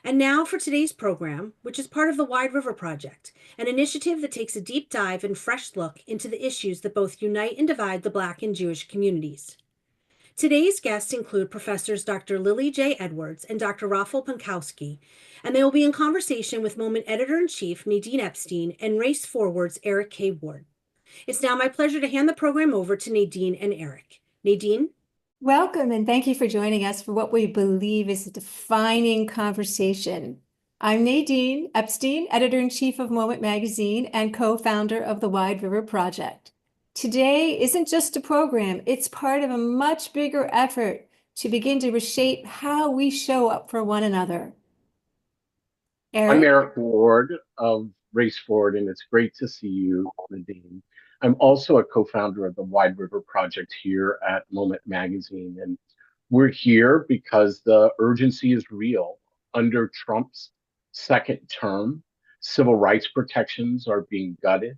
And now for today's program, which is part of the Wide River Project, an initiative that takes a deep dive and fresh look into the issues that both unite and divide the Black and Jewish communities. Today's guests include Professors Dr. Lillie J. Edwards and Dr. Rafal Pankowski, and they will be in conversation with Moment Editor-in-Chief Nadine Epstein and Race Forward's Eric K. Ward. It's now my pleasure to hand the program over to Nadine and Eric. Nadine? Welcome, and thank you for joining us for what we believe is a defining conversation. I'm Nadine Epstein, Editor-in-Chief of Moment Magazine and co-founder of the Wide River Project. Today isn't just a program, it's part of a much bigger effort to begin to reshape how we show up for one another. I'm Eric? Eric Ward of Race Forward, and it's great to see you, Nadine. I'm also a co-founder of the Wide River Project here at Moment Magazine, and we're here because the urgency is real. Under Trump's second term, civil rights protections are being gutted,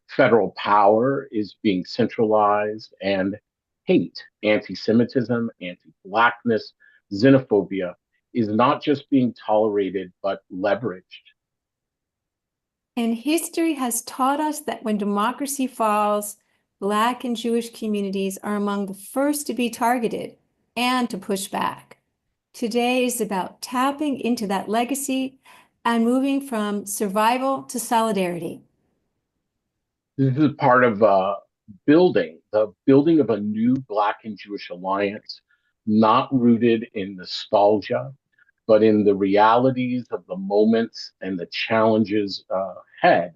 federal power is being centralized, and hate, anti-Semitism, anti-Blackness, xenophobia is not just being tolerated, but leveraged. And history has taught us that when democracy falls, Black and Jewish communities are among the first to be targeted and to push back. Today is about tapping into that legacy and moving from survival to solidarity. This is part of the building of a new Black and Jewish alliance, not rooted in nostalgia, but in the realities of the moments and the challenges ahead.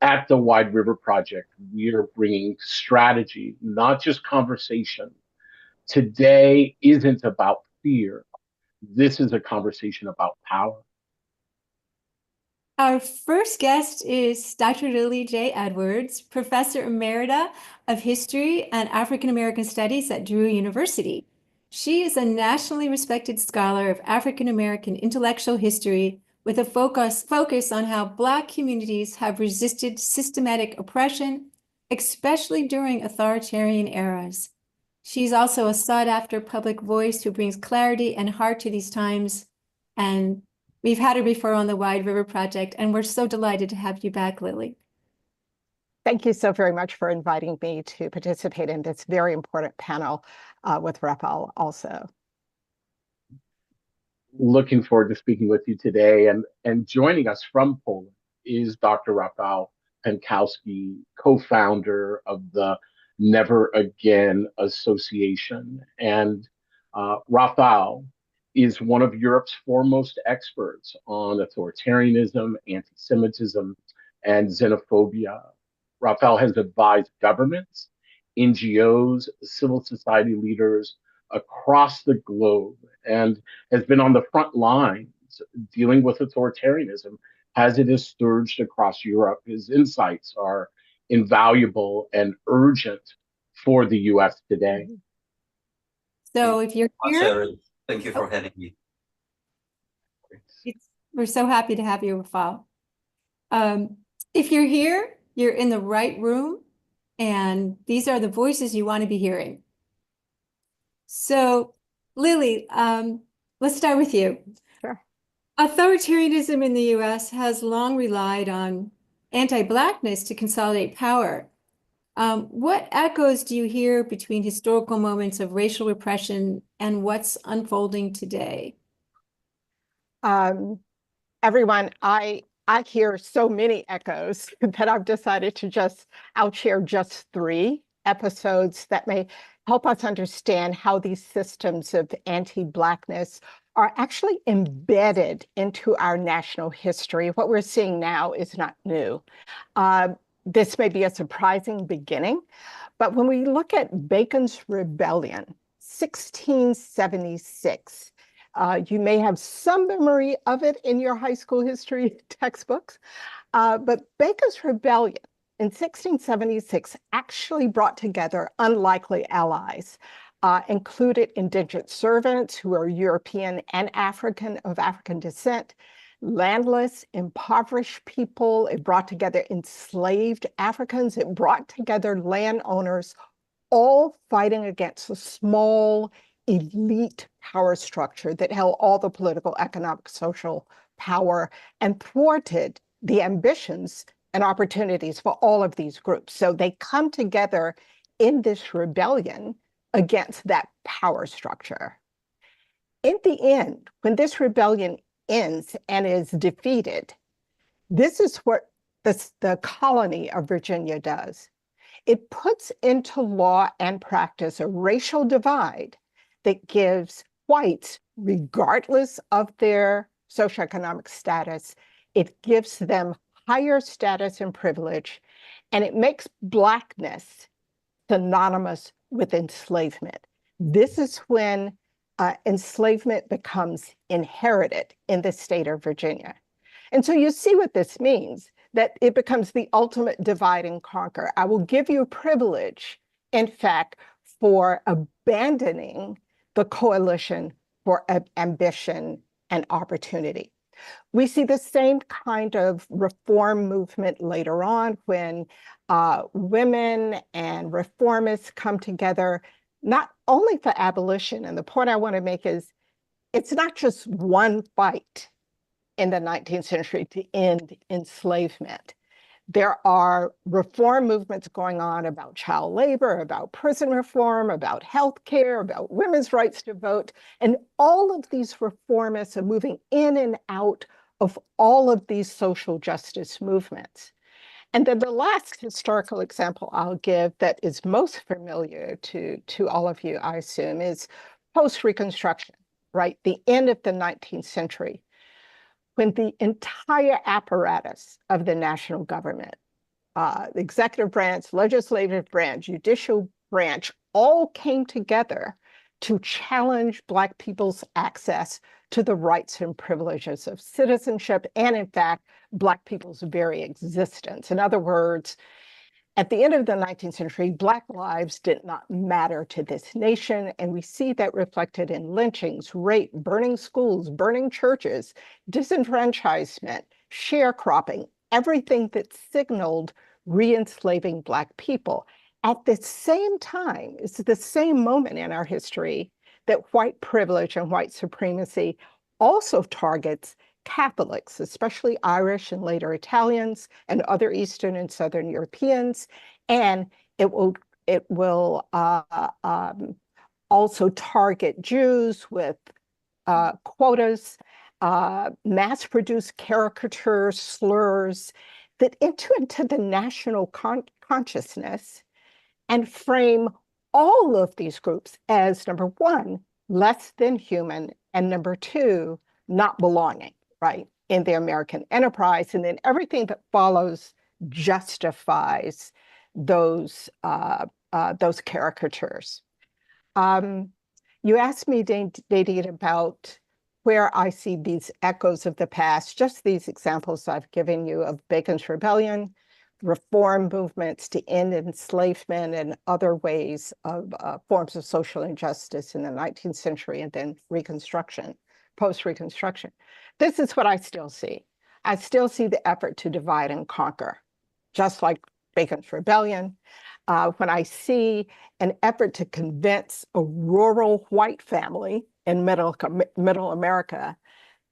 At the Wide River Project, we are bringing strategy, not just conversation. Today isn't about fear. This is a conversation about power. Our first guest is Dr. Lillie J. Edwards, Professor Emerita of History and African American Studies at Drew University. She is a nationally respected scholar of African American intellectual history with a focus on how Black communities have resisted systematic oppression, especially during authoritarian eras. She's also a sought-after public voice who brings clarity and heart to these times, and we've had her before on the Wide River Project, and we're so delighted to have you back, Lillie. Thank you so very much for inviting me to participate in this very important panel with Rafal also. Looking forward to speaking with you today. And joining us from Poland is Dr. Rafal Pankowski, co-founder of the Never Again Association. And Rafal is one of Europe's foremost experts on authoritarianism, anti-Semitism, and xenophobia. Rafal has advised governments, NGOs, civil society leaders across the globe and has been on the front lines dealing with authoritarianism as it has surged across Europe. His insights are invaluable and urgent for the US today. So if you're here, thank you for having me. we're so happy to have you, Rafal. If you're here, you're in the right room, and these are the voices you want to be hearing. So, Lillie, let's start with you. Sure. Authoritarianism in the US has long relied on anti-Blackness to consolidate power. What echoes do you hear between historical moments of racial repression and what's unfolding today? Everyone, I hear so many echoes that I've decided to I'll share just 3 episodes that may help us understand how these systems of anti-Blackness are actually embedded into our national history. What we're seeing now is not new. This may be a surprising beginning, but when we look at Bacon's Rebellion, 1676, you may have some memory of it in your high school history textbooks, but Bacon's Rebellion in 1676 actually brought together unlikely allies, included indentured servants who are European and African of African descent, landless, impoverished people. It brought together enslaved Africans. It brought together landowners, all fighting against a small elite power structure that held all the political, economic, social power and thwarted the ambitions and opportunities for all of these groups. So they come together in this rebellion against that power structure. In the end, when this rebellion ends and is defeated, this is what the colony of Virginia does. It puts into law and practice a racial divide that gives whites, regardless of their socioeconomic status, it gives them higher status and privilege, and it makes Blackness synonymous with enslavement. This is when enslavement becomes inherited in the state of Virginia. And so you see what this means, that it becomes the ultimate divide and conquer. I will give you privilege, in fact, for abandoning the coalition for ambition and opportunity. We see the same kind of reform movement later on when women and reformists come together, not only for abolition. And the point I want to make is it's not just one fight in the 19th century to end enslavement. There are reform movements going on about child labor, about prison reform, about healthcare, about women's rights to vote. And all of these reformists are moving in and out of all of these social justice movements. And then the last historical example I'll give that is most familiar to all of you, I assume, is post-Reconstruction, right? The end of the 19th century, when the entire apparatus of the national government, the executive branch, legislative branch, judicial branch, all came together to challenge Black people's access to the rights and privileges of citizenship and, in fact, Black people's very existence. In other words, at the end of the 19th century, Black lives did not matter to this nation, and we see that reflected in lynchings, rape, burning schools, burning churches, disenfranchisement, sharecropping, everything that signaled re-enslaving Black people. At the same time, it's the same moment in our history that white privilege and white supremacy also targets Catholics, especially Irish and later Italians and other Eastern and Southern Europeans, and it will also target Jews with quotas, mass-produced caricatures, slurs that enter into the national consciousness and frame all of these groups as, number one, less than human, and number two, not belonging, right, in the American enterprise. And then everything that follows justifies those caricatures. You asked me, Nadine, about where I see these echoes of the past, just these examples I've given you of Bacon's Rebellion, reform movements to end enslavement and other ways of forms of social injustice in the 19th century, and then Reconstruction, post-Reconstruction. This is what I still see. I still see the effort to divide and conquer, just like Bacon's Rebellion. When I see an effort to convince a rural white family in middle America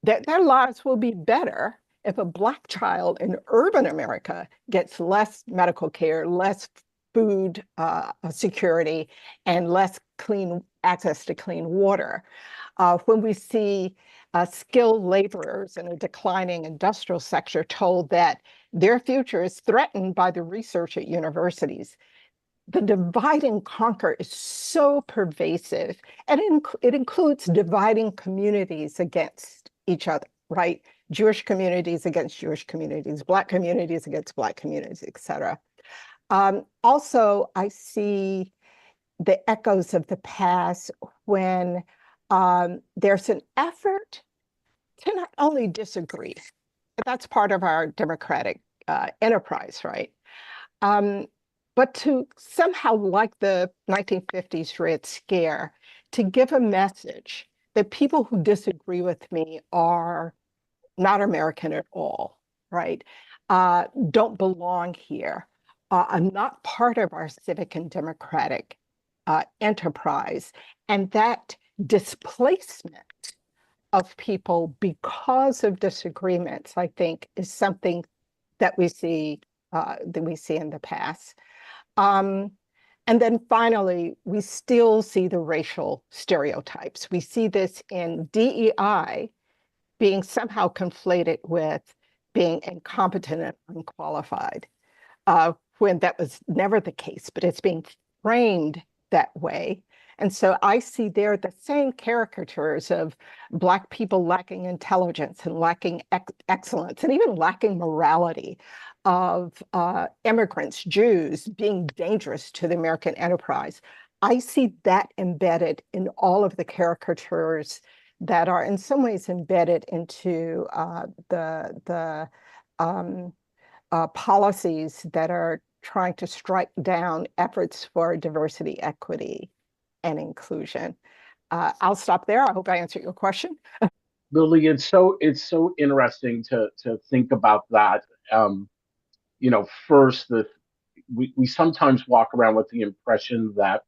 that their lives will be better if a Black child in urban America gets less medical care, less food security, and less clean access to clean water. When we see skilled laborers in a declining industrial sector told that their future is threatened by the research at universities, the divide and conquer is so pervasive, and it includes dividing communities against each other, right? Jewish communities against Jewish communities, Black communities against Black communities, et cetera. Also, I see the echoes of the past when there's an effort to not only disagree, but that's part of our democratic enterprise, right? But to somehow, like the 1950s Red Scare, to give a message that people who disagree with me are not American at all, right? Don't belong here, are not part of our civic and democratic enterprise. And that displacement of people because of disagreements, I think, is something that we see in the past. And then finally, we still see the racial stereotypes. We see this in DEI being somehow conflated with being incompetent and unqualified, when that was never the case, but it's being framed that way. And so I see there the same caricatures of Black people lacking intelligence and lacking excellence and even lacking morality, of immigrants, Jews, being dangerous to the American enterprise. I see that embedded in all of the caricatures that are in some ways embedded into the policies that are trying to strike down efforts for diversity, equity, and inclusion. I'll stop there. I hope I answered your question. Lillie, it's so interesting to think about that. First, we sometimes walk around with the impression that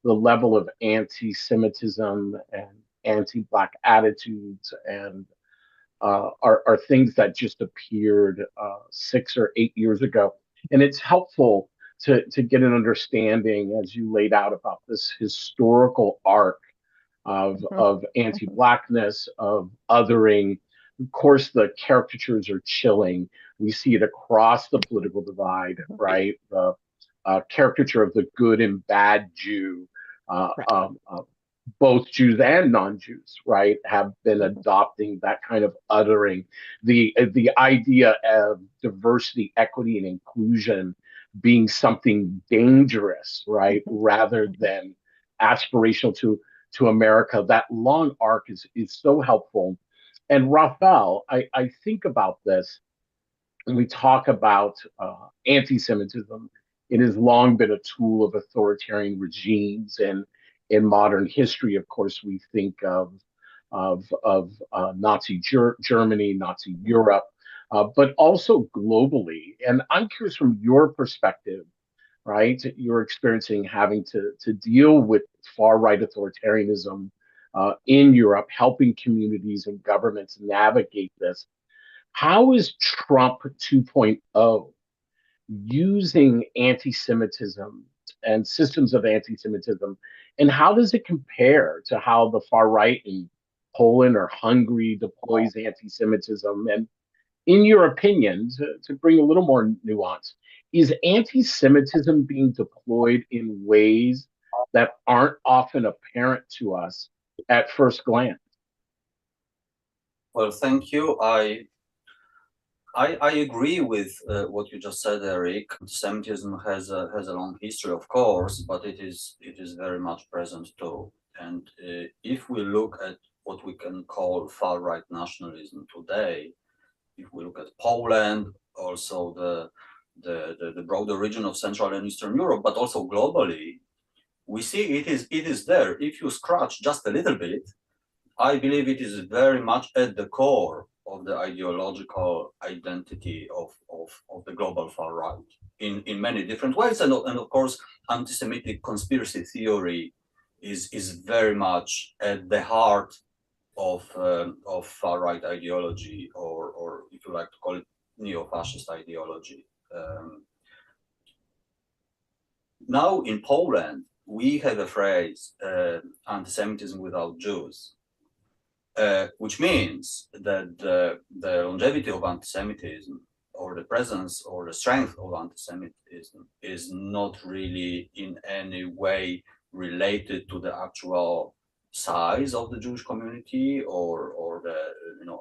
the level of anti-Semitism and anti-Black attitudes and are things that just appeared 6 or 8 years ago. And it's helpful to get an understanding, as you laid out, about this historical arc of anti-Blackness, of othering. Of course, the caricatures are chilling. We see it across the political divide, right? The caricature of the good and bad Jew, both Jews and non-Jews, right, have been adopting that kind of othering. The idea of diversity, equity, and inclusion being something dangerous, right, rather than aspirational to America. That long arc is so helpful. And Rafal, I think about this when we talk about anti-Semitism. It has long been a tool of authoritarian regimes, and in modern history, of course, we think of Nazi Germany, Nazi Europe, but also globally. And I'm curious, from your perspective, right? You're experiencing having to deal with far right authoritarianism in Europe, helping communities and governments navigate this. How is Trump 2.0 using anti-Semitism and systems of anti-Semitism, and how does it compare to how the far right in Poland or Hungary deploys anti-Semitism? And in your opinion, to bring a little more nuance, is anti-Semitism being deployed in ways that aren't often apparent to us at first glance? Well, thank you. I agree with what you just said, Eric. Anti-Semitism has a long history, of course, but it is very much present too. And if we look at what we can call far-right nationalism today, if we look at Poland, also the broader region of Central and Eastern Europe, but also globally, we see it is there. If you scratch just a little bit, I believe it is very much at the core of the ideological identity of the global far right in many different ways. And of course, anti-Semitic conspiracy theory is very much at the heart of far right ideology, or if you like to call it neo-fascist ideology. Now in Poland, we have a phrase, anti-Semitism without Jews. Which means that the longevity of anti-Semitism, or the presence or the strength of anti-Semitism, is not really in any way related to the actual size of the Jewish community or the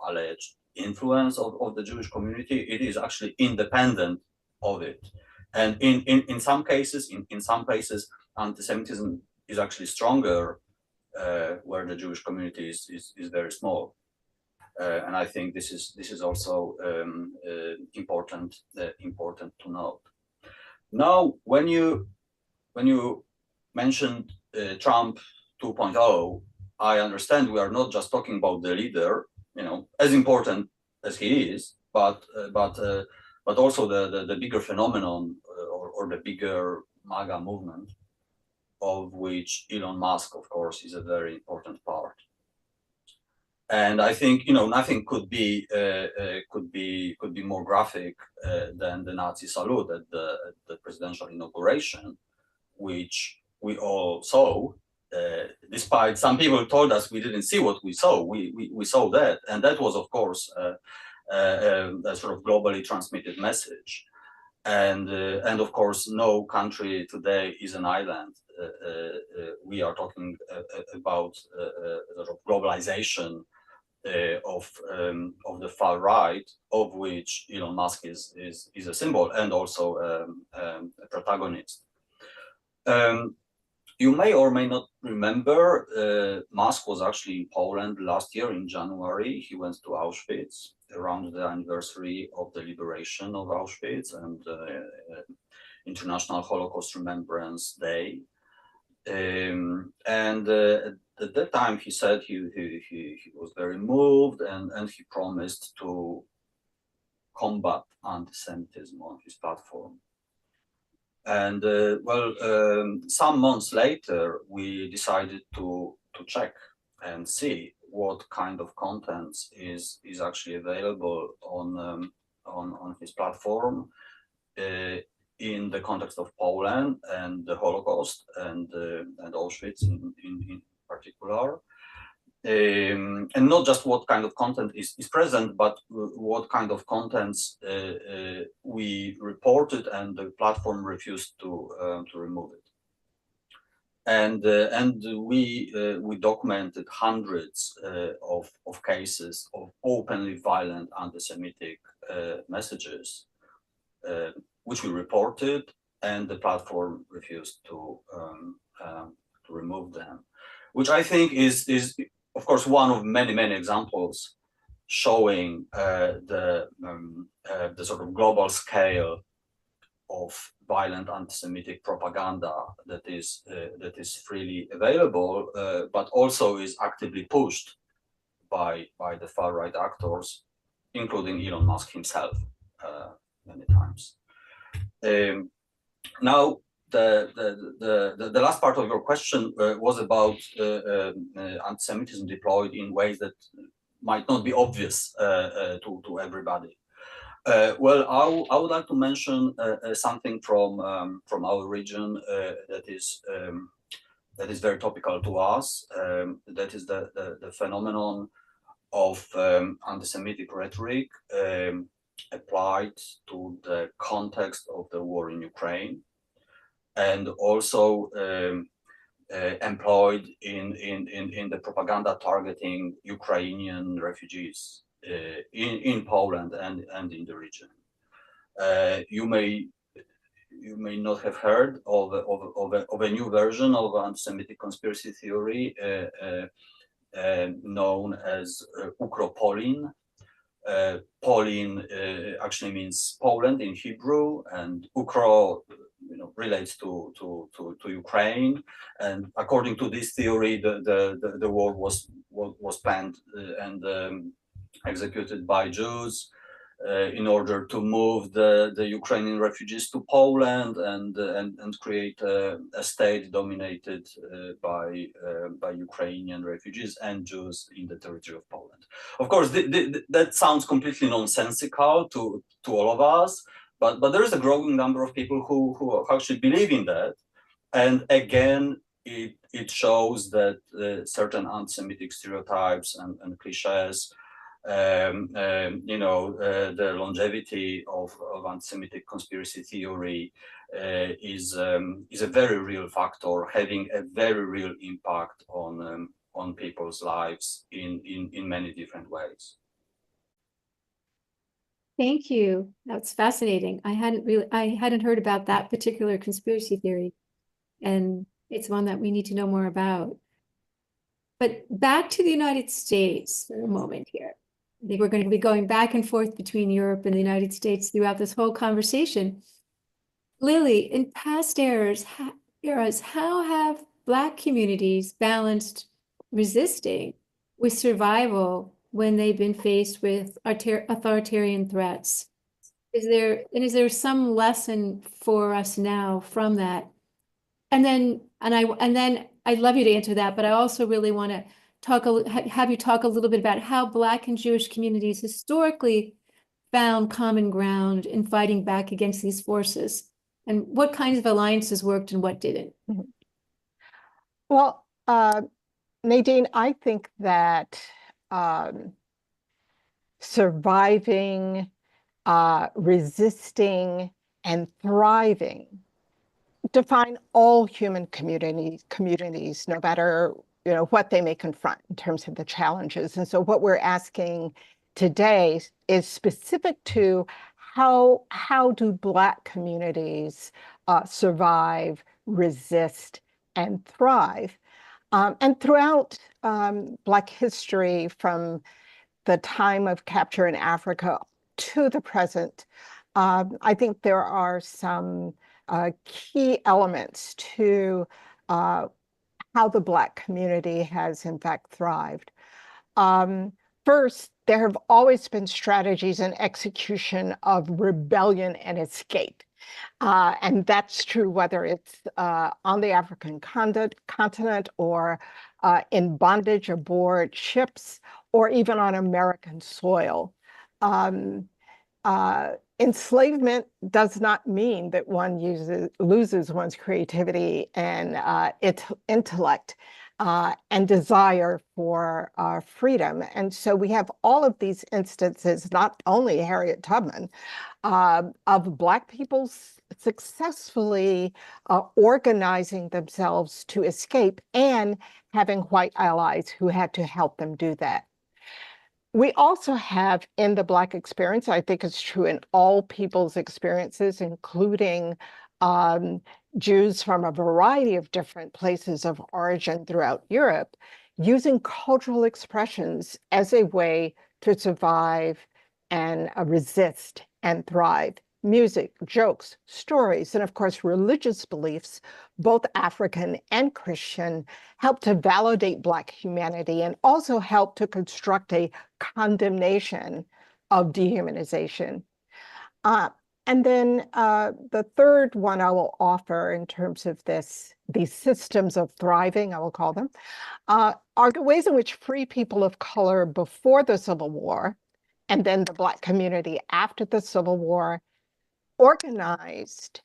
alleged influence of the Jewish community. It is actually independent of it. And in some cases, in some places, anti-Semitism is actually stronger where the Jewish community is very small, and I think this is also important to note. Now, when you mentioned Trump 2.0, I understand we are not just talking about the leader, as important as he is, but also the bigger phenomenon or the bigger MAGA movement, of which Elon Musk, of course, is a very important part. And I think, you know, nothing could be more graphic than the Nazi salute at the presidential inauguration, which we all saw. Despite some people told us we didn't see what we saw, we saw that, and that was, of course, a sort of globally transmitted message. And of course, no country today is an island. We are talking about sort of globalization of the far right, of which Elon Musk is a symbol and also a protagonist. You may or may not remember, Musk was actually in Poland last year in January. He went to Auschwitz around the anniversary of the liberation of Auschwitz and International Holocaust Remembrance Day. At that time, he said he was very moved and he promised to combat anti-Semitism on his platform. And some months later, we decided to check and see what kind of contents is actually available on his platform in the context of Poland and the Holocaust and Auschwitz in particular. And not just what kind of content is present, but what kind of contents we reported and the platform refused to remove it. And we documented hundreds of cases of openly violent anti-Semitic messages, which we reported, and the platform refused to remove them, which I think is of course one of many examples showing the sort of global scale of violent anti-Semitic propaganda that is freely available, but also is actively pushed by the far right actors, including Elon Musk himself, many times. Now, the last part of your question was about anti-Semitism deployed in ways that might not be obvious to everybody. Well, I would like to mention something from our region that is very topical to us. That is the phenomenon of anti-Semitic rhetoric applied to the context of the war in Ukraine, and also employed in the propaganda targeting Ukrainian refugees in Poland and in the region. You may not have heard of a new version of anti-Semitic conspiracy theory known as Ukropolin. Polin actually means Poland in Hebrew, and Ukro relates to Ukraine. And according to this theory, the war was planned and executed by Jews in order to move the Ukrainian refugees to Poland and create a state dominated by Ukrainian refugees and Jews in the territory of Poland. Of course, that sounds completely nonsensical to all of us, but there is a growing number of people who actually believe in that. And again, it shows that certain anti-Semitic stereotypes and cliches, the longevity of anti-Semitic conspiracy theory is a very real factor, having a very real impact on people's lives in many different ways. Thank you. That's fascinating. I hadn't heard about that particular conspiracy theory, and it's one that we need to know more about. But back to the United States for a moment here. I think we're going to be going back and forth between Europe and the United States throughout this whole conversation. Lillie, in past eras, how have Black communities balanced resisting with survival when they've been faced with authoritarian threats? Is there some lesson for us now from that? And then And then I'd love you to answer that, but I also really want to have you talk a little bit about how Black and Jewish communities historically found common ground in fighting back against these forces, and what kinds of alliances worked and what didn't. Well, Nadine, I think that surviving, resisting, and thriving define all human communities, no matter what they may confront in terms of the challenges. And so what we're asking today is specific to how do Black communities survive, resist, and thrive. And throughout Black history, from the time of capture in Africa to the present, I think there are some key elements to how the Black community has in fact thrived. First, there have always been strategies and execution of rebellion and escape. And that's true whether it's on the African continent or in bondage aboard ships or even on American soil. Enslavement does not mean that one loses one's creativity and its intellect and desire for freedom. And so we have all of these instances, not only Harriet Tubman, of Black people successfully organizing themselves to escape and having white allies who had to help them do that. We also have in the Black experience, I think it's true in all people's experiences, including Jews from a variety of different places of origin throughout Europe, using cultural expressions as a way to survive and resist and thrive. Music, jokes, stories, and of course, religious beliefs, both African and Christian, help to validate Black humanity and also help to construct a condemnation of dehumanization. And then the third one I will offer in terms of these systems of thriving, I will call them, are the ways in which free people of color before the Civil War and then the Black community after the Civil War organized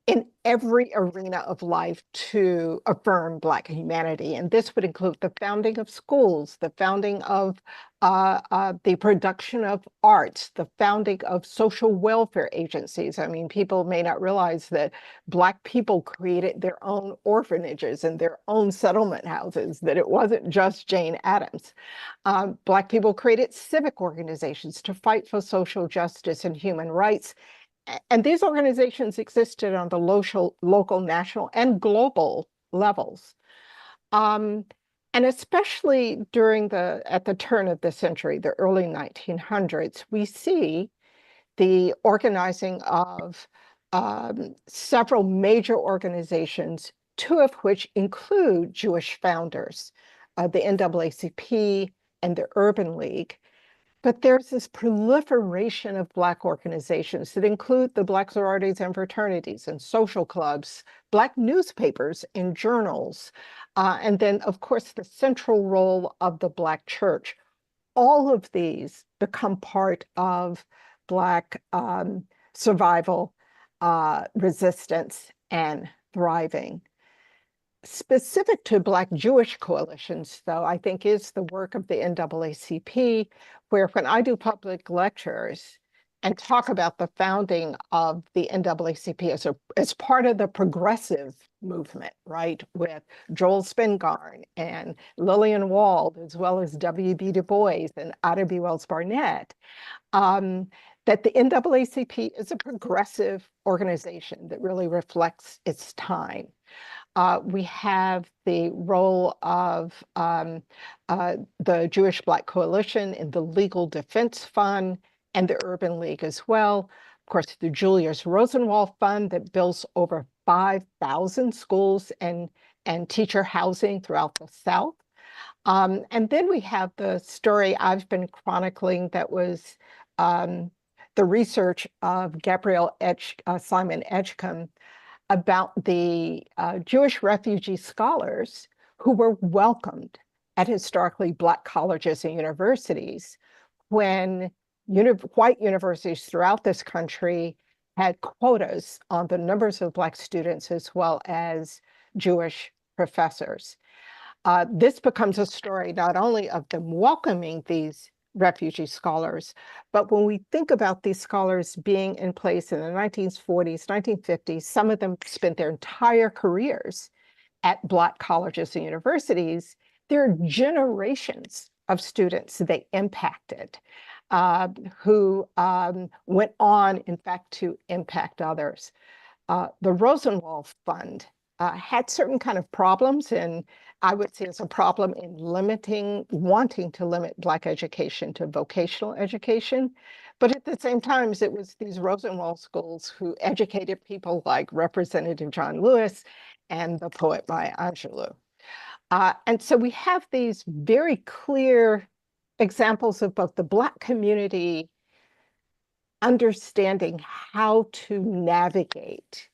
in every arena of life to affirm Black humanity. And this would include the founding of schools, the founding of the production of arts, the founding of social welfare agencies. I mean, people may not realize that Black people created their own orphanages and their own settlement houses, that it wasn't just Jane Addams. Black people created civic organizations to fight for social justice and human rights. And these organizations existed on the local, national, and global levels. And especially at the turn of the century, the early 1900s, we see the organizing of several major organizations, two of which include Jewish founders, the NAACP and the Urban League. But there's this proliferation of Black organizations that include the Black sororities and fraternities and social clubs, Black newspapers and journals, and then, of course, the central role of the Black church. All of these become part of Black survival, resistance, and thriving. Specific to Black Jewish coalitions, though, I think is the work of the NAACP, where when I do public lectures and talk about the founding of the NAACP as part of the progressive movement, right, with Joel Spingarn and Lillian Wald, as well as W.B. Du Bois and Ida B. Wells Barnett, that the NAACP is a progressive organization that really reflects its time. We have the role of the Jewish Black Coalition in the Legal Defense Fund and the Urban League as well. Of course, the Julius Rosenwald Fund that builds over 5,000 schools and teacher housing throughout the South. And then we have the story I've been chronicling that was the research of Gabrielle Simon Edgecombe, about the Jewish refugee scholars who were welcomed at historically Black colleges and universities when white universities throughout this country had quotas on the numbers of Black students as well as Jewish professors. This becomes a story not only of them welcoming these refugee scholars, but when we think about these scholars being in place in the 1940s, 1950s, some of them spent their entire careers at Black colleges and universities. There are generations of students they impacted who went on, in fact, to impact others. The Rosenwald Fund had certain kind of problems, and I would say it's a problem in wanting to limit Black education to vocational education. But at the same time, it was these Rosenwald schools who educated people like Representative John Lewis and the poet Maya Angelou. And so we have these very clear examples of both the Black community understanding how to navigate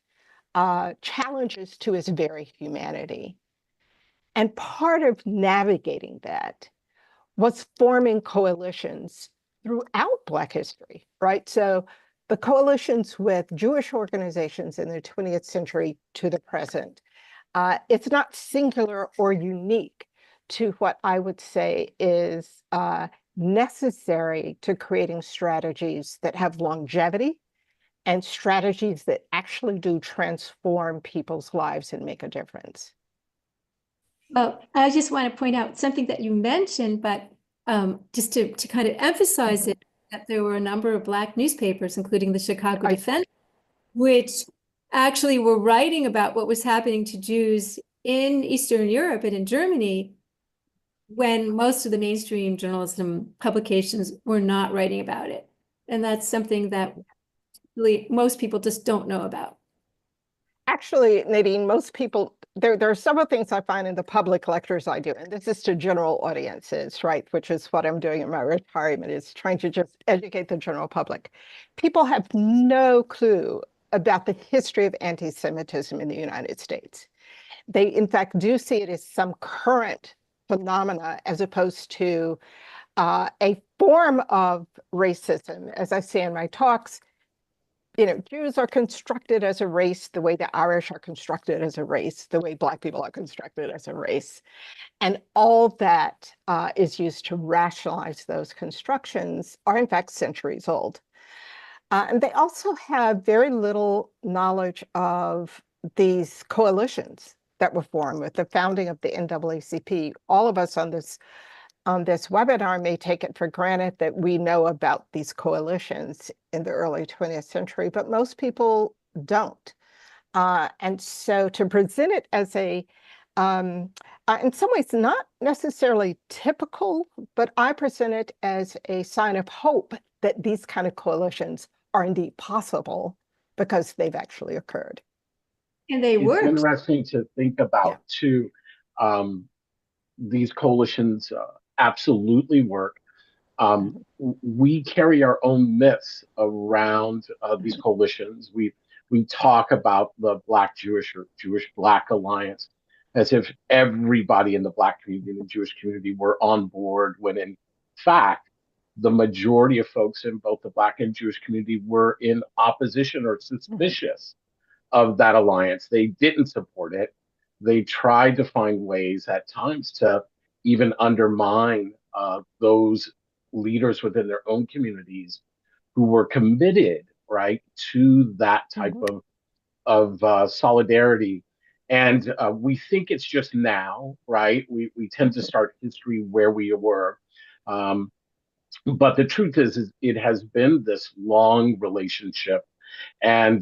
challenges to its very humanity. And part of navigating that was forming coalitions throughout Black history, right? So the coalitions with Jewish organizations in the 20th century to the present, it's not singular or unique to what I would say is necessary to creating strategies that have longevity and strategies that actually do transform people's lives and make a difference. Well, I just want to point out something that you mentioned, but just to kind of emphasize it, that there were a number of Black newspapers, including the Chicago Defender, which actually were writing about what was happening to Jews in Eastern Europe and in Germany when most of the mainstream journalism publications were not writing about it. And that's something that really most people just don't know about. Actually, Nadine, most people, there are several things I find in the public lectures I do, and this is to general audiences, right? Which is what I'm doing in my retirement, is trying to just educate the general public. People have no clue about the history of anti-Semitism in the United States. They, in fact, do see it as some current phenomena as opposed to a form of racism. As I say in my talks, you know, Jews are constructed as a race the way the Irish are constructed as a race, the way Black people are constructed as a race. And all that is used to rationalize those constructions are in fact centuries old. And they also have very little knowledge of these coalitions that were formed with the founding of the NAACP. All of us on this webinar may take it for granted that we know about these coalitions in the early 20th century, but most people don't. And so to present it as a, in some ways, not necessarily typical, but I present it as a sign of hope that these kind of coalitions are indeed possible because they've actually occurred. And they work. It's interesting to think about, too. These coalitions absolutely work. We carry our own myths around these coalitions. We talk about the Black Jewish or Jewish Black Alliance as if everybody in the Black community and the Jewish community were on board, when in fact, the majority of folks in both the Black and Jewish community were in opposition or suspicious of that alliance. They didn't support it. They tried to find ways at times to even undermine those leaders within their own communities who were committed, right, to that type of solidarity. And we think it's just now, right? We tend to start history where we were. But the truth is it has been this long relationship, and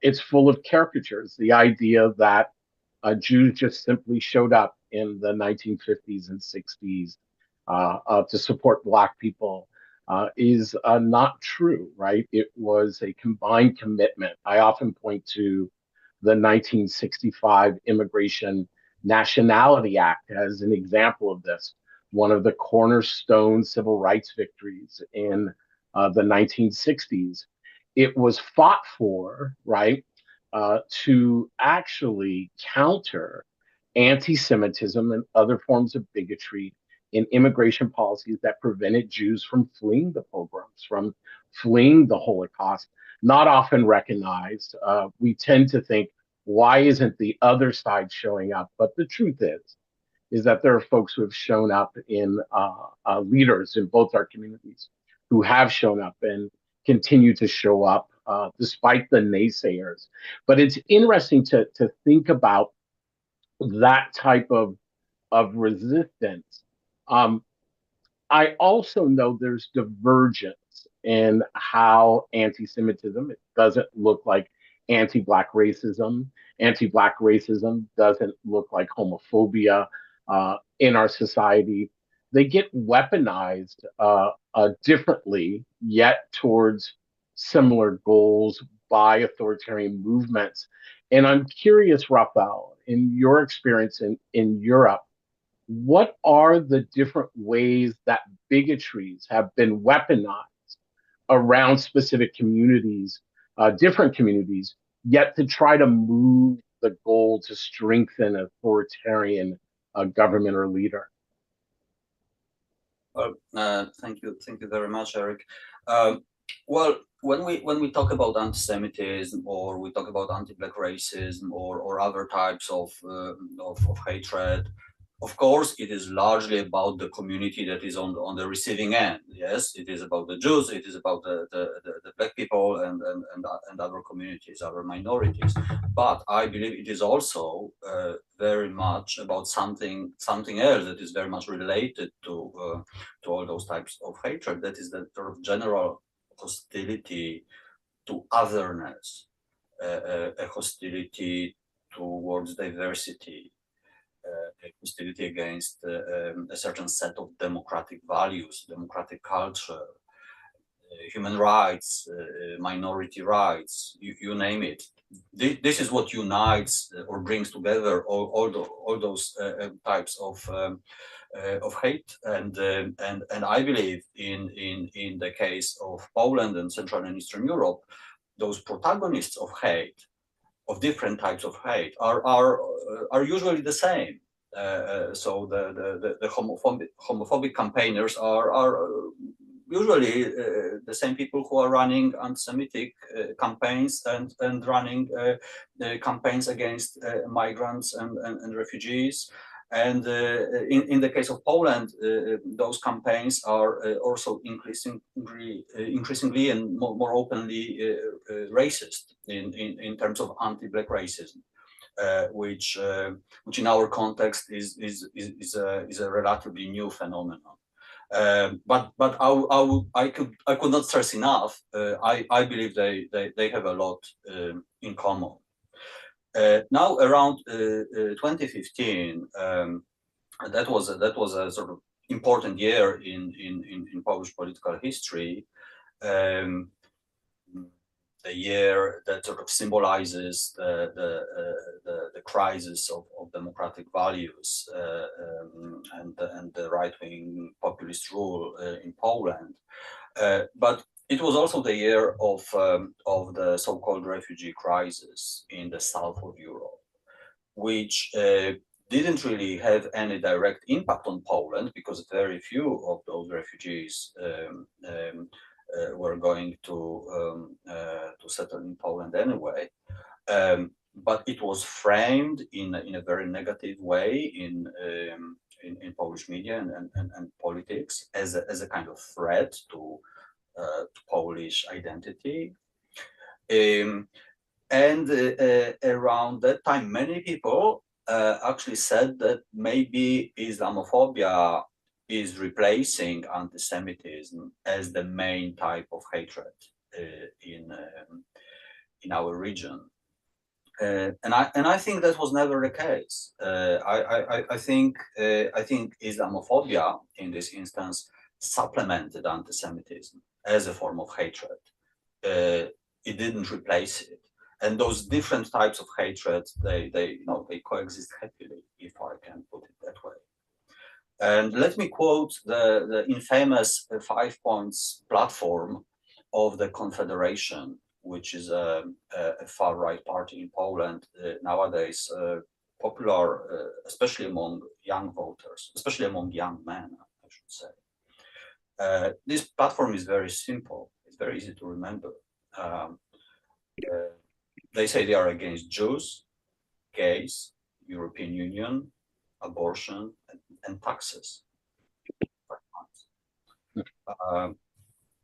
it's full of caricatures. The idea that Jews just simply showed up in the 1950s and 60s to support Black people is not true, right? It was a combined commitment. I often point to the 1965 Immigration Nationality Act as an example of this, one of the cornerstone civil rights victories in the 1960s. It was fought for, right, to actually counter anti-Semitism and other forms of bigotry in immigration policies that prevented Jews from fleeing the pogroms, from fleeing the Holocaust, not often recognized. We tend to think, why isn't the other side showing up? But the truth is that there are folks who have shown up in leaders in both our communities who have shown up and continue to show up despite the naysayers. But it's interesting to think about that type of resistance. Um, I also know there's divergence in how anti-Semitism, it doesn't look like anti-Black racism. Anti-Black racism doesn't look like homophobia in our society. They get weaponized differently, yet towards similar goals by authoritarian movements. And I'm curious, Rafal, in your experience in Europe, what are the different ways that bigotries have been weaponized around specific communities, different communities, yet to try to move the goal to strengthen authoritarian government or leader? Thank you very much, Eric. Well, when we talk about anti-Semitism, or we talk about anti-Black racism, or other types of hatred, of course, it is largely about the community that is on the receiving end. Yes, it is about the Jews, it is about the Black people and other communities, other minorities. But I believe it is also very much about something else that is very much related to all those types of hatred. That is the sort of general hostility to otherness, a hostility towards diversity, hostility against a certain set of democratic values, democratic culture, human rights, minority rights, you name it. This is what unites or brings together all those types of hate, and I believe in the case of Poland and Central and Eastern Europe, those protagonists of hate, of different types of hate, are usually the same. So the homophobic campaigners are usually the same people who are running anti-Semitic campaigns and running campaigns against migrants and refugees. And in the case of Poland, those campaigns are also increasingly and more openly racist in terms of anti-Black racism, which in our context is a relatively new phenomenon. But I could not stress enough. I believe they have a lot in common. Now around 2015, that was a sort of important year in Polish political history. The year that sort of symbolizes the crisis of democratic values and the right-wing populist rule in Poland. But it was also the year of the so-called refugee crisis in the south of Europe, which didn't really have any direct impact on Poland, because very few of those refugees were going to settle in Poland anyway. But it was framed in a very negative way in Polish media and politics as a kind of threat to Polish identity. And around that time, many people actually said that maybe Islamophobia is replacing anti-Semitism as the main type of hatred in our region. And I think that was never the case. I think Islamophobia in this instance supplemented anti-Semitism as a form of hatred. It didn't replace it. And those different types of hatred, they coexist happily, if I can put it that way. And let me quote the infamous 5 points platform of the Confederation which is a far-right party in Poland nowadays, popular, especially among young voters, especially among young men, I should say. This platform is very simple. It's very easy to remember. They say they are against Jews, gays, European Union, abortion, and taxes.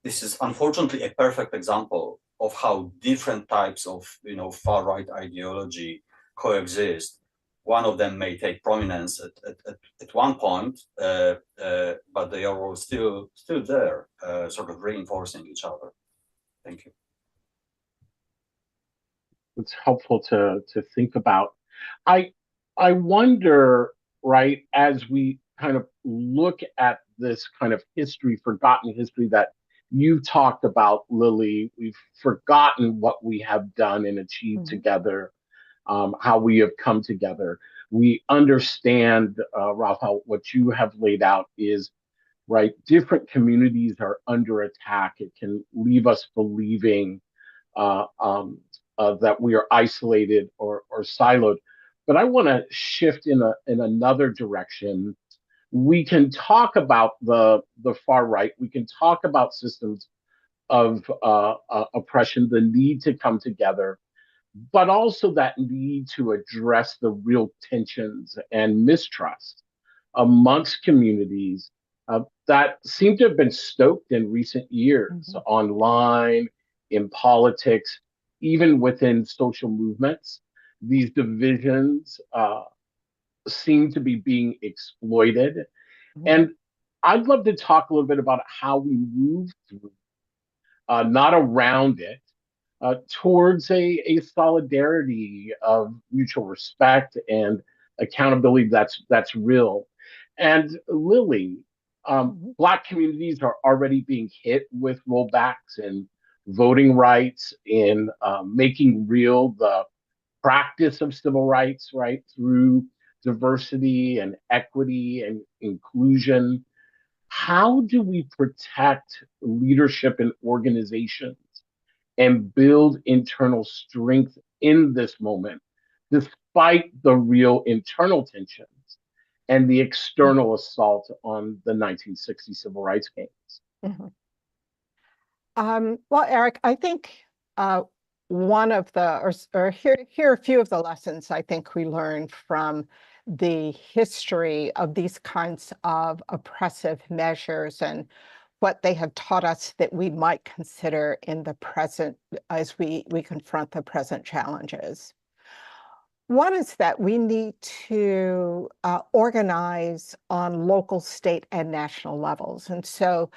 This is unfortunately a perfect example of how different types of far-right ideology coexist. One of them may take prominence at one point, but they are all still there, sort of reinforcing each other. Thank you. It's helpful to think about. I wonder, right, as we kind of look at this kind of history, forgotten history that you've talked about, Lillie, we've forgotten what we have done and achieved together, how we have come together. We understand, Rafal, what you have laid out is, right, different communities are under attack. It can leave us believing that we are isolated or siloed. But I want to shift in another direction. We can talk about the far right. We can talk about systems of oppression, the need to come together, but also that need to address the real tensions and mistrust amongst communities that seem to have been stoked in recent years online, in politics, even within social movements. These divisions seem to be being exploited. And I'd love to talk a little bit about how we move through, not around it, towards a solidarity of mutual respect and accountability that's real. And Lillie, Black communities are already being hit with rollbacks and voting rights, in making real the practice of civil rights, right, through diversity and equity and inclusion. How do we protect leadership in organizations and build internal strength in this moment, despite the real internal tensions and the external assault on the 1960 civil rights gains? Well, Eric, I think one of the, or here are a few of the lessons I think we learned from the history of these kinds of oppressive measures and what they have taught us that we might consider in the present as we confront the present challenges. One is that we need to organize on local, state, and national levels. And so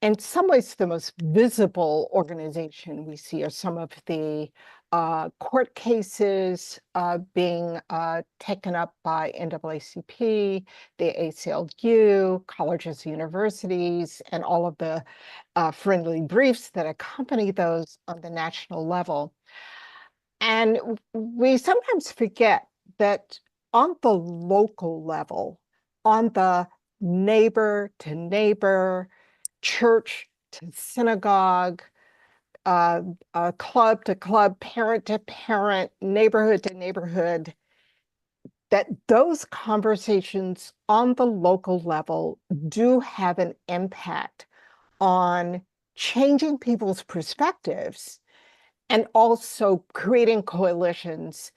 in some ways, the most visible organization we see are some of the court cases being taken up by NAACP, the ACLU, colleges, universities, and all of the friendly briefs that accompany those on the national level. And we sometimes forget that on the local level, on the neighbor to neighbor, church to synagogue, club to club, parent to parent, neighborhood to neighborhood, that those conversations on the local level do have an impact on changing people's perspectives and also creating coalitions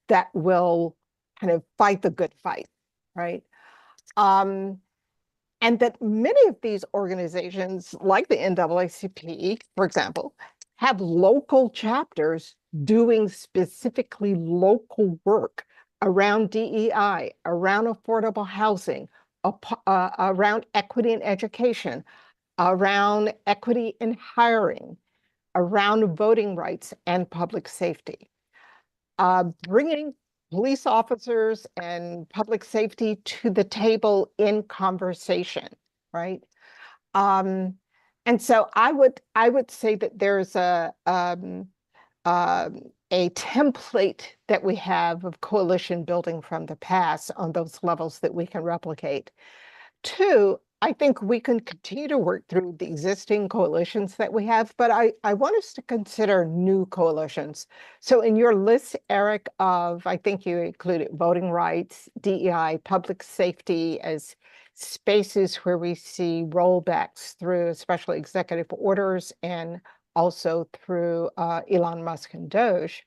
that will kind of fight the good fight, right? And that many of these organizations, like the NAACP, for example, have local chapters doing specifically local work around DEI, around affordable housing, around equity in education, around equity in hiring, around voting rights and public safety. Bringing police officers and public safety to the table in conversation, right? And so I would say that there's a template that we have of coalition building from the past on those levels that we can replicate. Two, I think we can continue to work through the existing coalitions that we have, but I want us to consider new coalitions. So in your list, Eric, I think you included voting rights, DEI, public safety as spaces where we see rollbacks through especially executive orders and also through Elon Musk and Doge.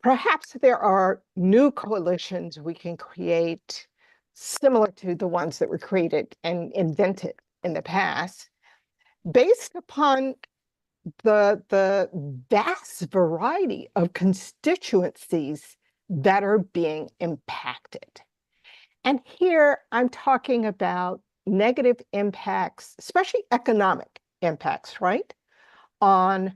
Perhaps there are new coalitions we can create similar to the ones that were created and invented in the past, based upon the vast variety of constituencies that are being impacted. And here I'm talking about negative impacts, especially economic impacts, right? On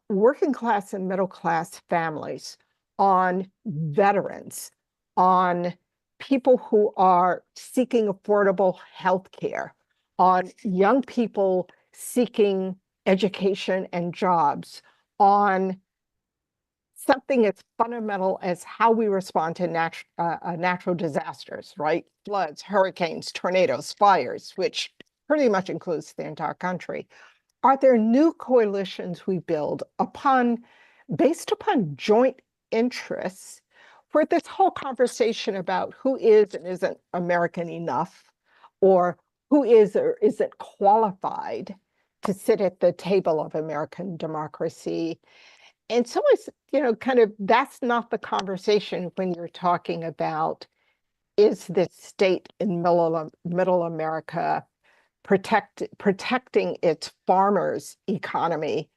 working class and middle class families, on veterans, on people who are seeking affordable health care, on young people seeking education and jobs, on something as fundamental as how we respond to natural disasters, right? Floods, hurricanes, tornadoes, fires, which pretty much includes the entire country. Are there new coalitions we build based upon joint interests, where this whole conversation about who is and isn't American enough, or who is or isn't qualified to sit at the table of American democracy? And so it's, kind of, that's not the conversation when you're talking about, is this state in middle America protecting its farmers' economy,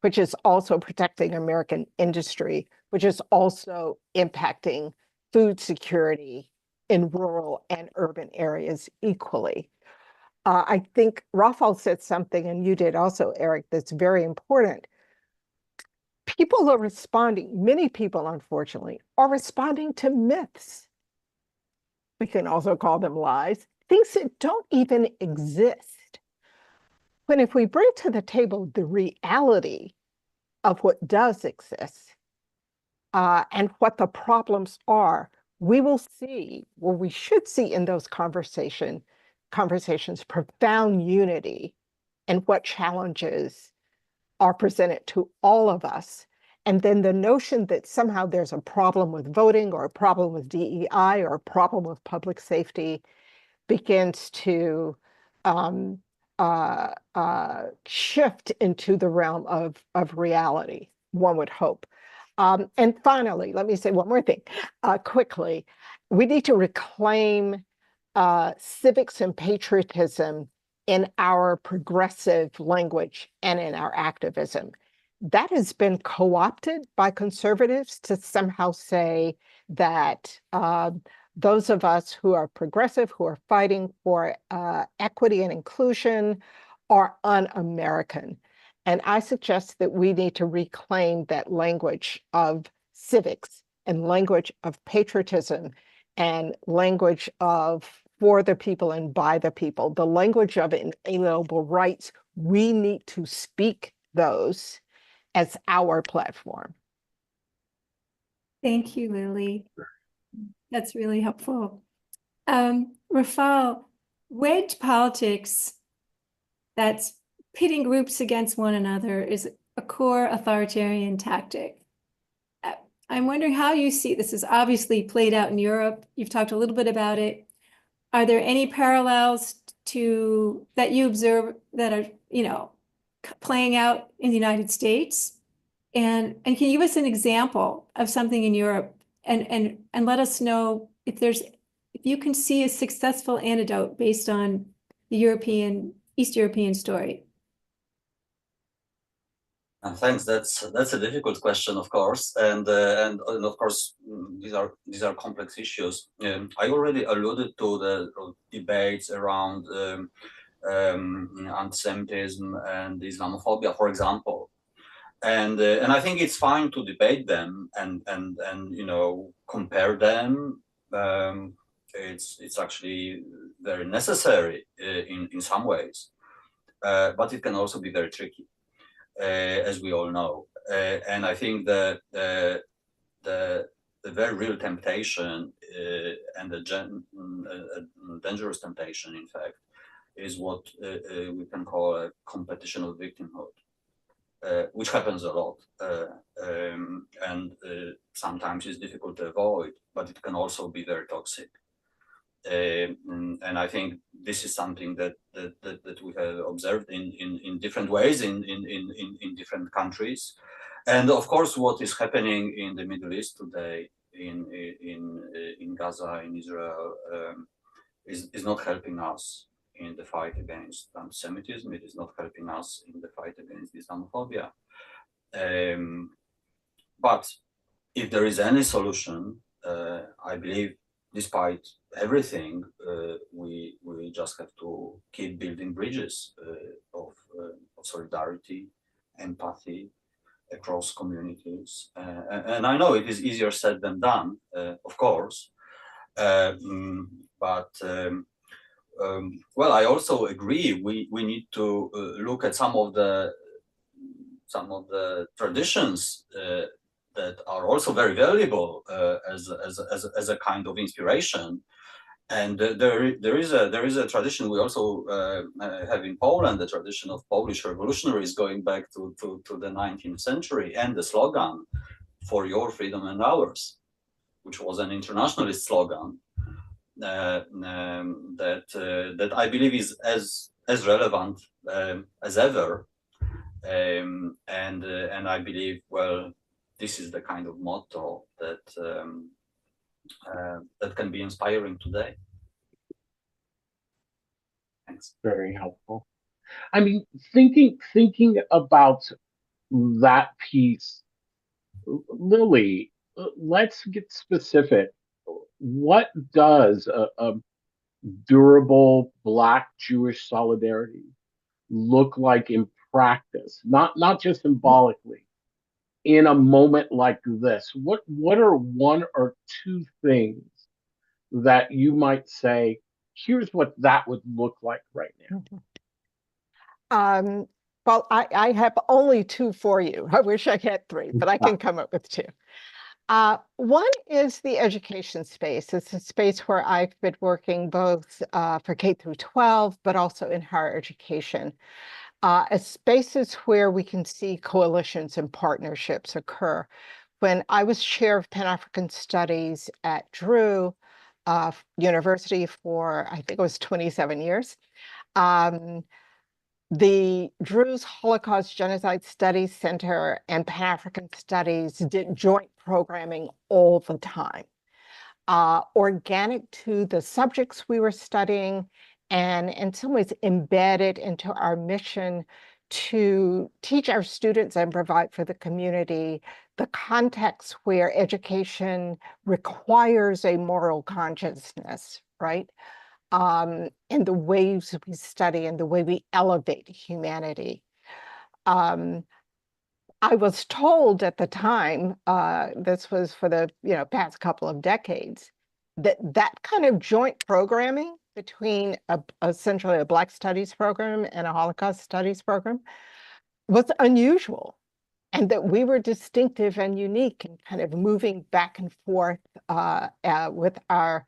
which is also protecting American industry, which is also impacting food security in rural and urban areas equally. I think Rafal said something, and you did also, Eric, that's very important. People are responding, many people, unfortunately, are responding to myths. We can also call them lies, things that don't even exist. When if we bring to the table the reality of what does exist and what the problems are, we will see, or we should see in those conversations, profound unity in what challenges are presented to all of us. And then the notion that somehow there's a problem with voting or a problem with DEI or a problem with public safety begins to shift into the realm of reality, one would hope. And finally, let me say one more thing quickly. We need to reclaim civics and patriotism in our progressive language and in our activism. That has been co-opted by conservatives to somehow say that those of us who are progressive, who are fighting for equity and inclusion, are un-American. And I suggest that we need to reclaim that language of civics and language of patriotism and language of for the people and by the people, the language of inalienable rights. We need to speak those as our platform. Thank you, Lillie. That's really helpful. Rafal, wedge politics, that's pitting groups against one another, is a core authoritarian tactic. I'm wondering how you see this is obviously played out in Europe. You've talked a little bit about it. Are there any parallels that you observe that are, playing out in the United States? And can you give us an example of something in Europe and let us know if you can see a successful antidote based on the East European story? Thanks. That's a difficult question, of course, and of course these are complex issues. I already alluded to the debates around anti-Semitism and Islamophobia, for example, and I think it's fine to debate them and compare them. It's actually very necessary in some ways, but it can also be very tricky. As we all know, and I think that the a very real temptation and a dangerous temptation, in fact, is what we can call a competition of victimhood, which happens a lot and sometimes is difficult to avoid, but it can also be very toxic. And I think this is something that we have observed in different ways in different countries. And of course, what is happening in the Middle East today, in Gaza, in Israel, is not helping us in the fight against anti-Semitism. It is not helping us in the fight against Islamophobia. But if there is any solution, I believe, despite everything, we just have to keep building bridges of solidarity, empathy across communities. And I know it is easier said than done, of course. But well, I also agree we need to look at some of the traditions that are also very valuable as a kind of inspiration. And there is a tradition we also have in Poland, the tradition of Polish revolutionaries going back to the 19th century, and the slogan "For your freedom and ours," which was an internationalist slogan that I believe is as relevant as ever. And I believe, well, this is the kind of motto that that can be inspiring today. Thanks. Very helpful. I mean, thinking about that piece, Lillie, let's get specific. What does a durable Black Jewish solidarity look like in practice, not just symbolically, in a moment like this? What are one or two things that you might say, here's what that would look like right now? Well, I have only two for you. I wish I had three, but I can come up with two. One is the education space. It's a space where I've been working both for K through 12, but also in higher education. As spaces where we can see coalitions and partnerships occur. When I was chair of Pan-African Studies at Drew University for, I think it was 27 years, the Drew's Holocaust Genocide Studies Center and Pan-African Studies did joint programming all the time, organic to the subjects we were studying, and in some ways embedded into our mission to teach our students and provide for the community the context where education requires a moral consciousness, right? In the ways we study and the way we elevate humanity. I was told at the time, this was for the past couple of decades, that kind of joint programming between essentially a Black Studies program and a Holocaust Studies program was unusual, and that we were distinctive and unique in kind of moving back and forth with our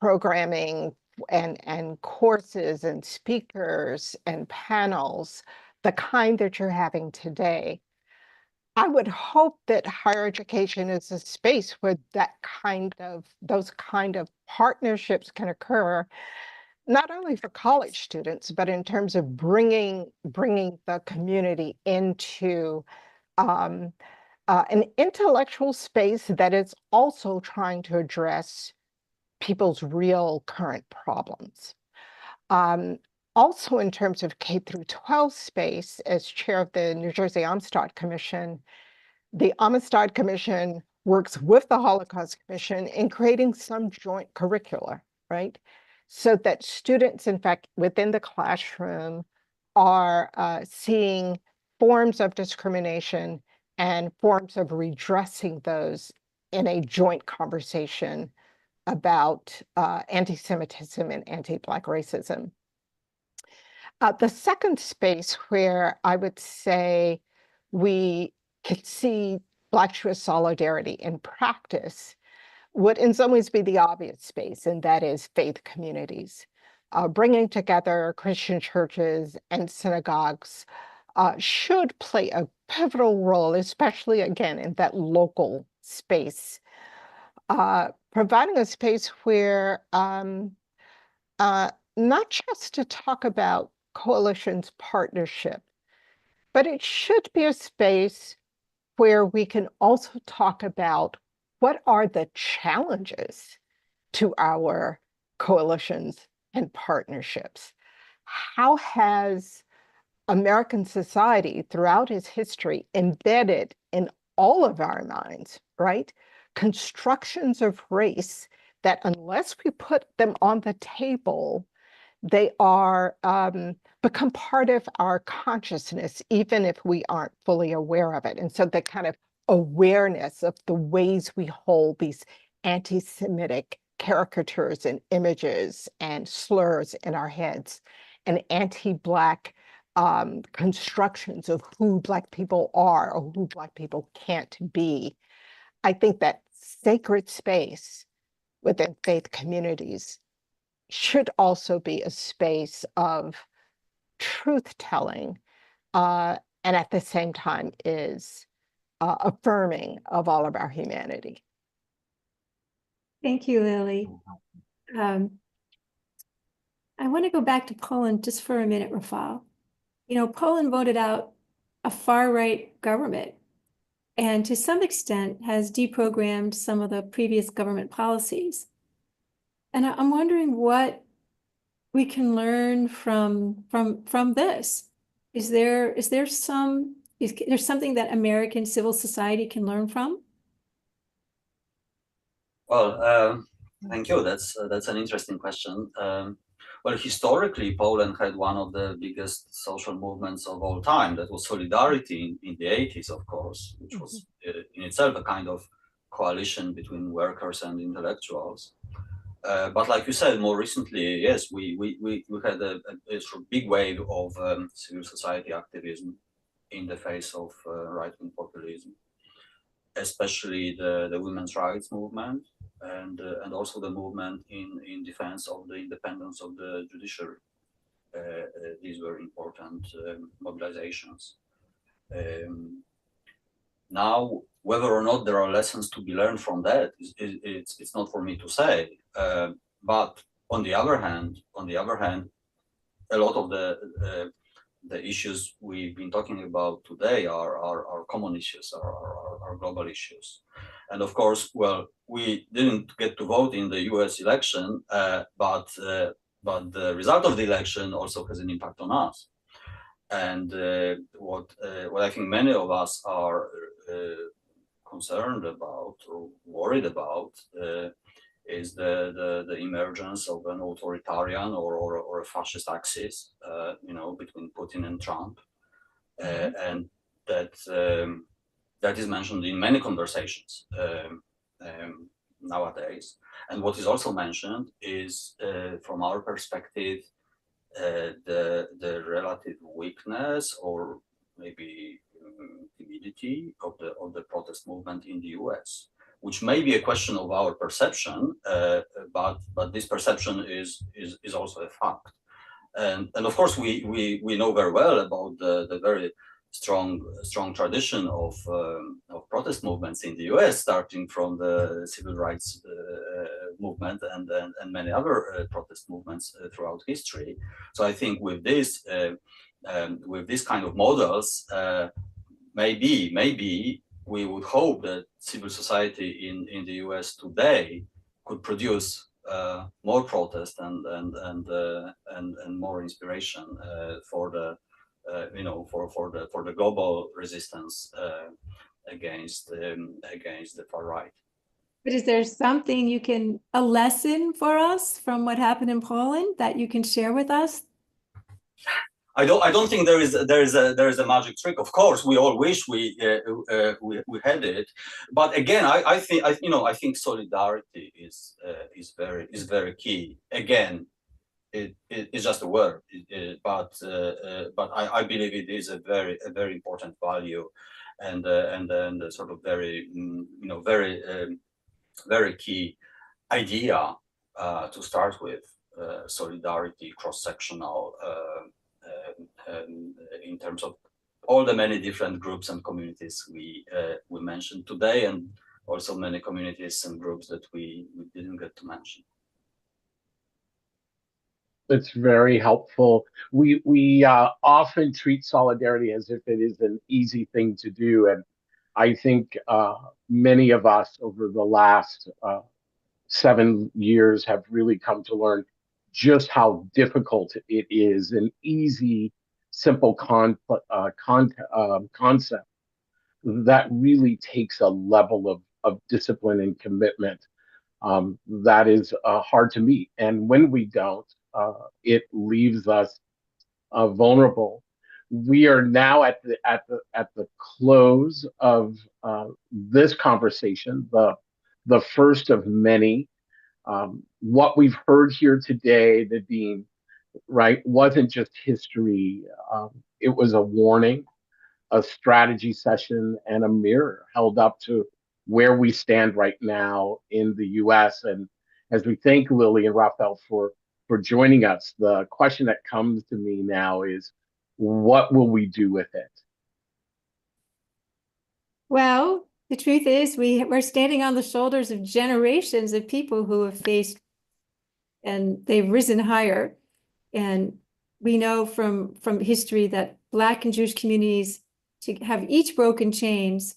programming and courses and speakers and panels, the kind that you're having today. I would hope that higher education is a space where those kind of partnerships can occur, not only for college students, but in terms of bringing the community into an intellectual space that is also trying to address people's real current problems. Also, in terms of K through 12 space, as chair of the New Jersey Amistad Commission, the Amistad Commission works with the Holocaust Commission in creating some joint curricula, right? So that students, in fact, within the classroom are seeing forms of discrimination and forms of redressing those in a joint conversation about anti-Semitism and anti-Black racism. The second space where I would say we could see Black Jewish solidarity in practice would in some ways be the obvious space, and that is faith communities. Bringing together Christian churches and synagogues should play a pivotal role, especially again in that local space, providing a space where not just to talk about coalitions partnership, but it should be a space where we can also talk about what are the challenges to our coalitions and partnerships. How has American society throughout its history embedded in all of our minds, right? Constructions of race that unless we put them on the table, they are become part of our consciousness, even if we aren't fully aware of it. And so the kind of awareness of the ways we hold these anti-Semitic caricatures and images and slurs in our heads, and anti-Black constructions of who Black people are or who Black people can't be. I think that sacred space within faith communities should also be a space of truth-telling, and at the same time is affirming of all of our humanity. Thank you, Lillie. I want to go back to Poland just for a minute, Rafal. You know, Poland voted out a far-right government and to some extent has deprogrammed some of the previous government policies. And I'm wondering what we can learn from this. Is there something that American civil society can learn from? Well, thank you. That's an interesting question. Well, historically, Poland had one of the biggest social movements of all time. That was Solidarity in the 80s, of course, which was in itself a kind of coalition between workers and intellectuals. But like you said, more recently, yes, we had a sort of big wave of civil society activism in the face of right-wing populism, especially the women's rights movement and also the movement in defense of the independence of the judiciary. These were important mobilizations. Now, whether or not there are lessons to be learned from that, it's not for me to say. But on the other hand, a lot of the issues we've been talking about today are common issues, are global issues. And of course, well, we didn't get to vote in the US election, but the result of the election also has an impact on us. And what I think many of us are concerned about or worried about is the emergence of an authoritarian or a fascist axis, between Putin and Trump, and that is mentioned in many conversations nowadays. And what is also mentioned is, from our perspective, the relative weakness or maybe timidity of the protest movement in the US, which may be a question of our perception, but this perception is also a fact. And of course, we know very well about the very strong tradition of protest movements in the US, starting from the civil rights movement and many other protest movements throughout history. So I think with this kind of models, maybe we would hope that civil society in the US today could produce more protest and more inspiration for the for the global resistance against the far right. But is there something a lesson for us from what happened in Poland that you can share with us? I don't think there is a magic trick. Of course, we all wish we had it, but again, I think solidarity is very key. Again, it's just a word, but I believe it is a very important value, and sort of very very key idea to start with, solidarity, cross-sectional, in terms of all the many different groups and communities we mentioned today, and also many communities and groups that we didn't get to mention. It's very helpful. We often treat solidarity as if it is an easy thing to do, and I think many of us over the last 7 years have really come to learn just how difficult it is. An easy, simple concept that really takes a level of discipline and commitment that is hard to meet. And when we don't, it leaves us vulnerable. We are now at the close of this conversation, the first of many. What we've heard here today, Nadine, right, wasn't just history. It was a warning, a strategy session, and a mirror held up to where we stand right now in the US. And as we thank Lillie and Rafal for joining us, the question that comes to me now is, what will we do with it? Well, the truth is we're standing on the shoulders of generations of people who have faced, and they've risen higher. And we know from history that Black and Jewish communities have each broken chains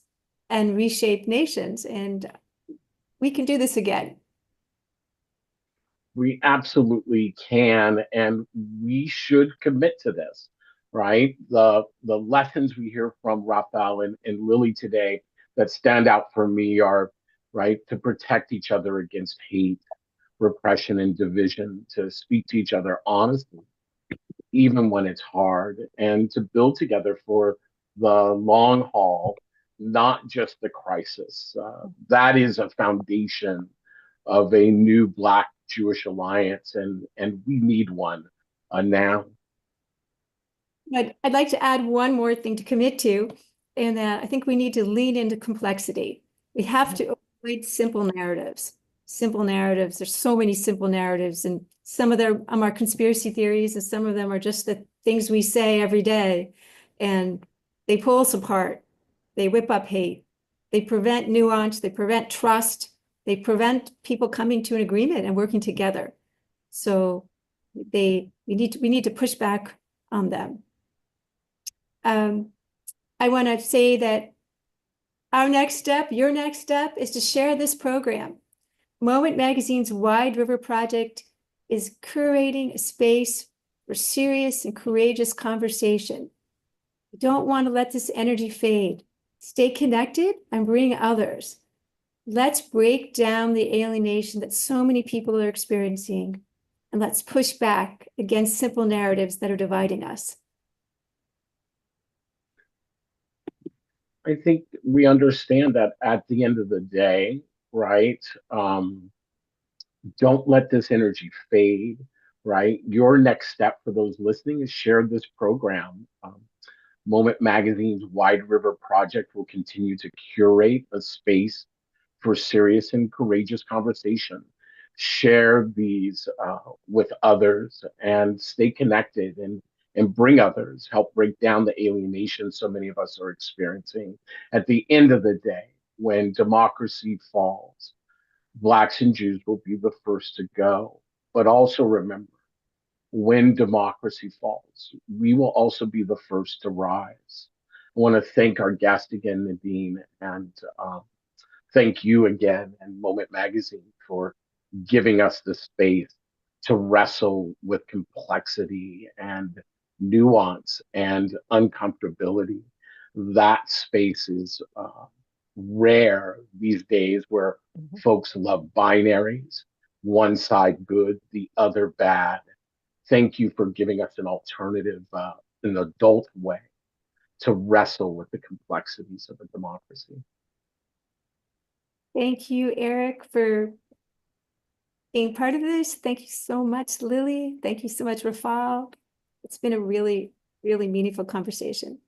and reshaped nations. And we can do this again. We absolutely can, and we should commit to this, right? The lessons we hear from Rafal and Lillie today that stand out for me are, right, to protect each other against hate, repression, and division, to speak to each other honestly, even when it's hard, and to build together for the long haul, not just the crisis. That is a foundation of a new Black Jewish alliance, and we need one now. I'd like to add one more thing to commit to, and that I think we need to lean into complexity. We have to avoid simple narratives. Simple narratives, there's so many simple narratives, and some of them are conspiracy theories, and some of them are just the things we say every day, and they pull us apart. They whip up hate. They prevent nuance. They prevent trust. They prevent people coming to an agreement and working together. So we need to push back on them. I want to say that our next step, your next step, is to share this program. Moment Magazine's Wide River Project is curating a space for serious and courageous conversation. We don't want to let this energy fade. Stay connected and bring others. Let's break down the alienation that so many people are experiencing, and let's push back against simple narratives that are dividing us. I think we understand that at the end of the day, right? Don't let this energy fade, right? Your next step for those listening is share this program. Moment Magazine's Wide River Project will continue to curate a space for serious and courageous conversation. Share these with others and stay connected and bring others, help break down the alienation so many of us are experiencing. At the end of the day, when democracy falls, Blacks and Jews will be the first to go. But also remember, when democracy falls, we will also be the first to rise. I want to thank our guest again, Nadine, and thank you again and Moment Magazine for giving us the space to wrestle with complexity and nuance and uncomfortability. That space is rare these days, where folks love binaries, one side good, the other bad. Thank you for giving us an alternative, an adult way to wrestle with the complexities of a democracy. Thank you, Eric, for being part of this. Thank you so much, Lillie. Thank you so much, Rafal. It's been a really, really meaningful conversation.